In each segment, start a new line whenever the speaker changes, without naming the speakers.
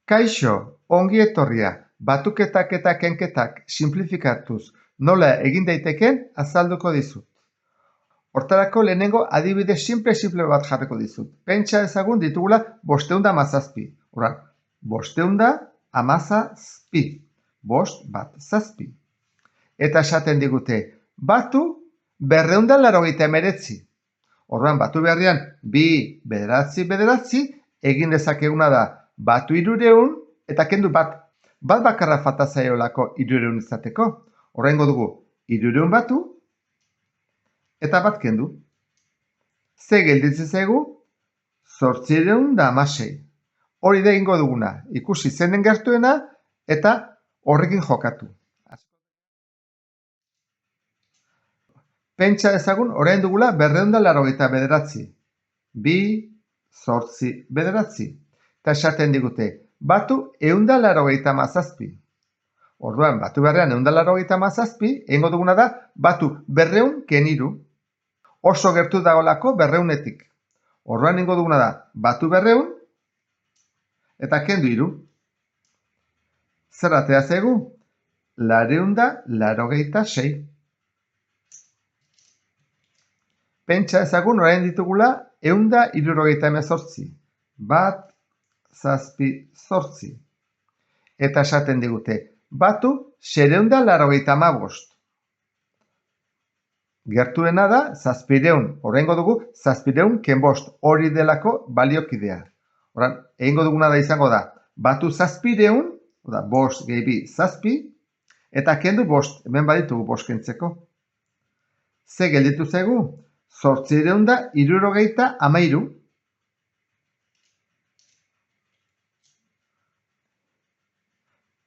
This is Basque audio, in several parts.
Kaixo, ongi etorria, batuketak eta kenketak simplifikatuz nola egin daiteken azalduko dizut. Hortarako lehenengo adibide simple bat jarriko dizut. Pentsa ezagun ditugula 517. Horan, 517, 5 bat zazpi. Eta esaten digute, batu 289. Horran, batu beharrean, 2, bederatzi, egin dezakeguna da, batu 300 eta kendu bat. Bat bakarra falta zaiolako 300 izateko. Horrengo dugu 300 batu eta bat kendu. Ze gelditzen zaigu? 816. Hori da egingo duguna. Ikusi zenen gertuena eta horrekin jokatu. Pentsa ezagun orain dugula 289. 2, 8, bederatzi. Eta esaten digute, batu 187. Orduan, batu beharrean 187, egingo duguna da, batu 200 keniru. Oso gertu dagoelako 200etik. Orduan egingo duguna da, batu 200 eta kendu 3. Zer atea zaigu? 286. Pentsa ezagun orain ditugula 178. Bat, zazpi, zortzi. Eta esaten digute, batu 685. Gertuena da, 700. Horrengo dugu, 700 kenbost. Hori delako baliokidea. Horan, egingo duguna da izango da, batu 700, oda, bost gehi zazpi, eta kendu bost, hemen baditugu bost kentzeko. Ze gelditu zaigu? 873.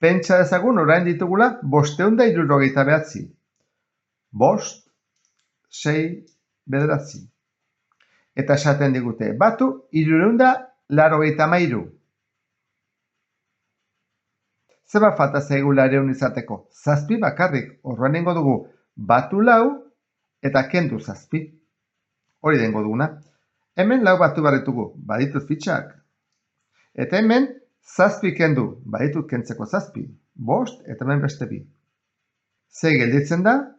Pentsa ezagun orain ditugula 569. Bost, 6, bederatzi. Eta esaten digute, batu 383. Zeba falta zaigu 200 izateko? Zazpi bakarrik, orduan egingo dugu, batu 4 eta kendu 7. Hori dengo duguna. Hemen 4 batu barritugu, baditut fitxak. Eta hemen 7 kendu, baditut kentzeko 7. Bost eta hemen beste 2. Ze gelditzen da?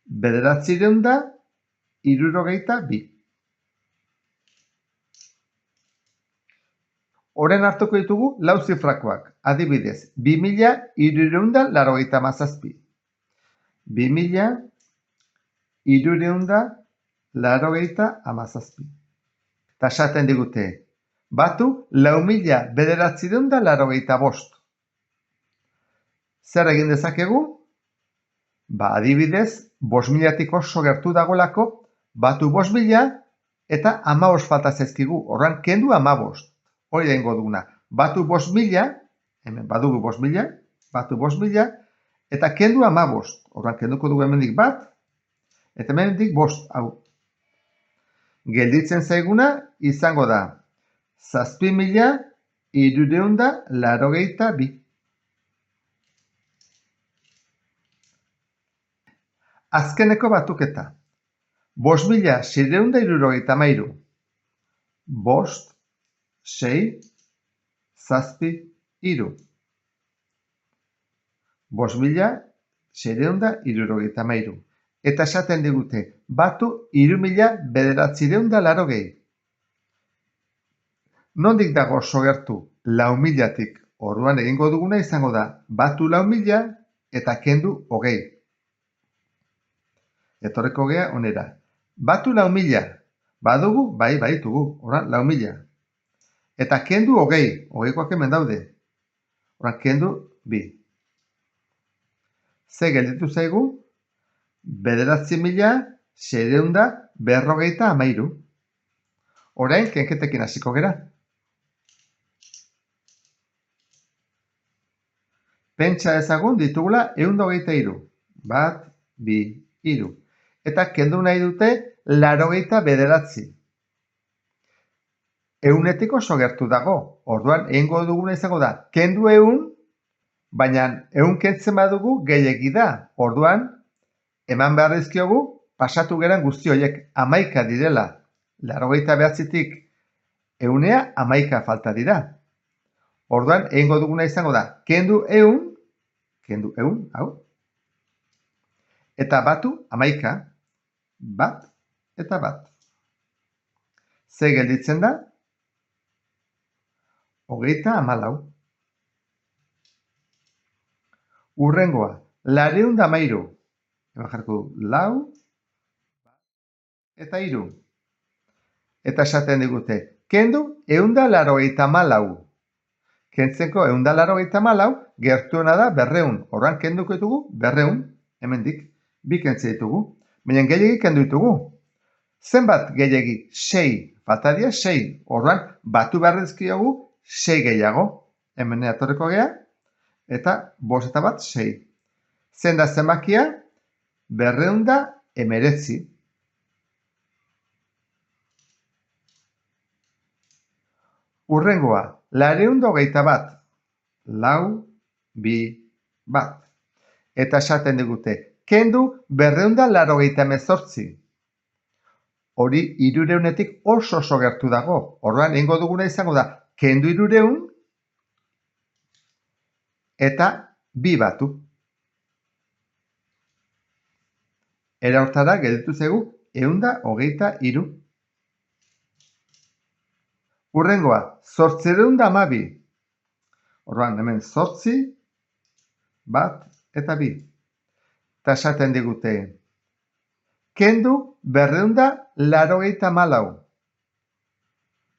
962. Orain hartuko ditugu 4 zifrakoak. Adibidez, 2387. 2387. Eta esaten digute, batu 4985. Zer egin dezakegu? Adibidez, 5000tik oso gertu dagoelako, batu 5000 eta 15 falta zaizkigu. Horran, kendu 15. Hori da ingo duguna. Batu 5000, hemen badugu 5000, batu 5000 eta kendu 15. Horran, kenduko dugu hemendik bat, eta hemendik 5, hau. Gelditzen zaiguna izango da 7382. Azkeneko batuketa. 5673. Bost, 6, zazpi, 3. 5673. Eta esaten digute, batu 3980. Nondik dago oso gertu? 4000tik. Orduan egingo duguna izango da, batu 4000 eta kendu 20. Etorreko gea onera. Batu 4000. Badugu? Bai, baditugu. Horan, 4000. Eta kendu 20. 20koak hemen daude. Horan, kendu 2. Ze gelditu zaigu? 9653. Orain, kenketekin hasiko gera. Pentsa ezagun ditugula 123. Bat, 2, 3. Eta kendu nahi dute 89. 100etik oso gertu dago. Orduan, egingo duguna izango da, kendu 100, baina 100 kentzen badugu gehiegi da. Orduan, eman behar dizkiogu, pasatu geran guzti horiek 11 direla. 89tik 100 11 falta dira. Orduan, egingo duguna izango da, kendu ehun, hau, eta batu 11, bat eta bat. Ze gelditzen da? 34. Hurrengoa, 213. Hemen jarriko du, lau, eta 3. Eta esaten digute, kendu 184. Kentzeko 184, gertuena da 200. Horran kenduko ditugu 200, hemendik, bi kentze ditugu. Baina gehiegi kendu ditugu. Zenbat gehiegi? 6. Falta dira 6. Horran batu behar dizkiogu 6 gehiago. Hemen etorriko gea, eta 5 eta bat 6. Zen da zenbakia? 219. Hurrengoa, 221. Lau, bi, bat. Eta esaten digute, kendu 288. Hori 300-etik oso gertu dago. Orduan, egingo duguna izango da, kendu 300 eta bi batu. Era hortara gelditu zaigu 123. Hurrengoa, 812. Orduan, hemen 8, bat eta bi. Eta esaten digute, kendu 284.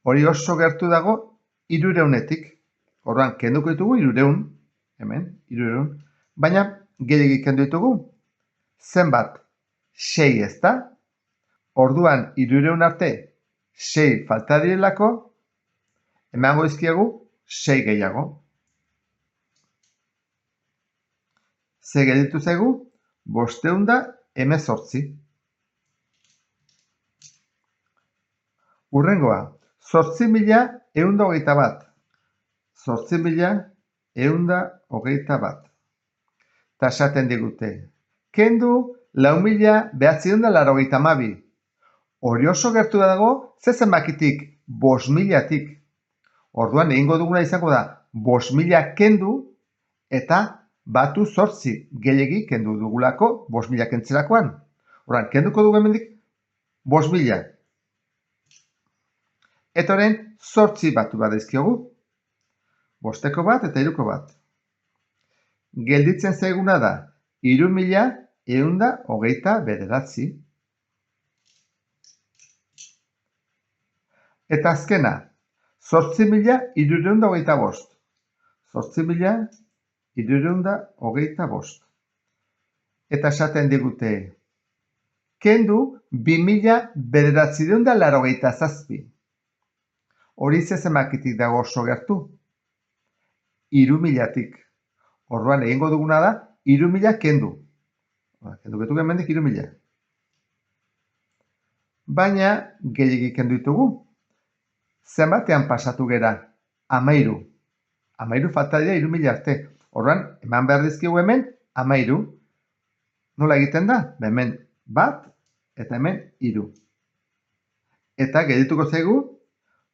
Hori oso gertu dago 300-etik. Orduan, kenduko ditugu 300, hemen, 300, baina gehiagik kendu ditugu. Zenbat? 6 ez da? Orduan, 300 arte 6 falta direlako, emango dizkiegu 6 gehiago. Ze gelditu zaigu? 518. Hurrengoa, 8.121. 8.121. Eta esaten digute, kendu 4.982. Hori oso gertu dago, ze zenbakitik? 5.000-tik. Orduan, egingo duguna izango da, 5.000 kendu, eta batu 8 gehiegi kendu dugulako 5.000 kentzerakoan. Orduan, kenduko dugu hemendik 5.000. Eta orain, 8 batu bat dizkiogu. 5ko bat eta 3ko bat. Gelditzen zaiguna da, 3.129. Eta azkena, 8.325. 8.325. Eta esaten digute, kendu 2.987. Hori zenbakitik dago oso gertu? 3.000-tik. Orduan, egingo duguna da, 3.000 kendu. Kendu betu hemendik 3.000. Baina, gehiagik kendu ditugu. Zenbatean pasatu gera? 13. 13 falta dira 3.000 arte. Orduan, eman behar dizkigu hemen 13. Nola egiten da? Hemen bat eta hemen 3. Eta geldituko zaigu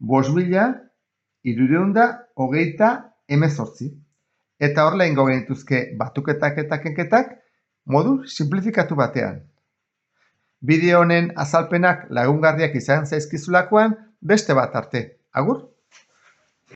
5.328. Eta horrela ingo genituzke batuketak eta kenketak modu simplifikatu batean. Bideo honen azalpenak lagungarriak izan zaizkizulakoan beste bat arte. Agur!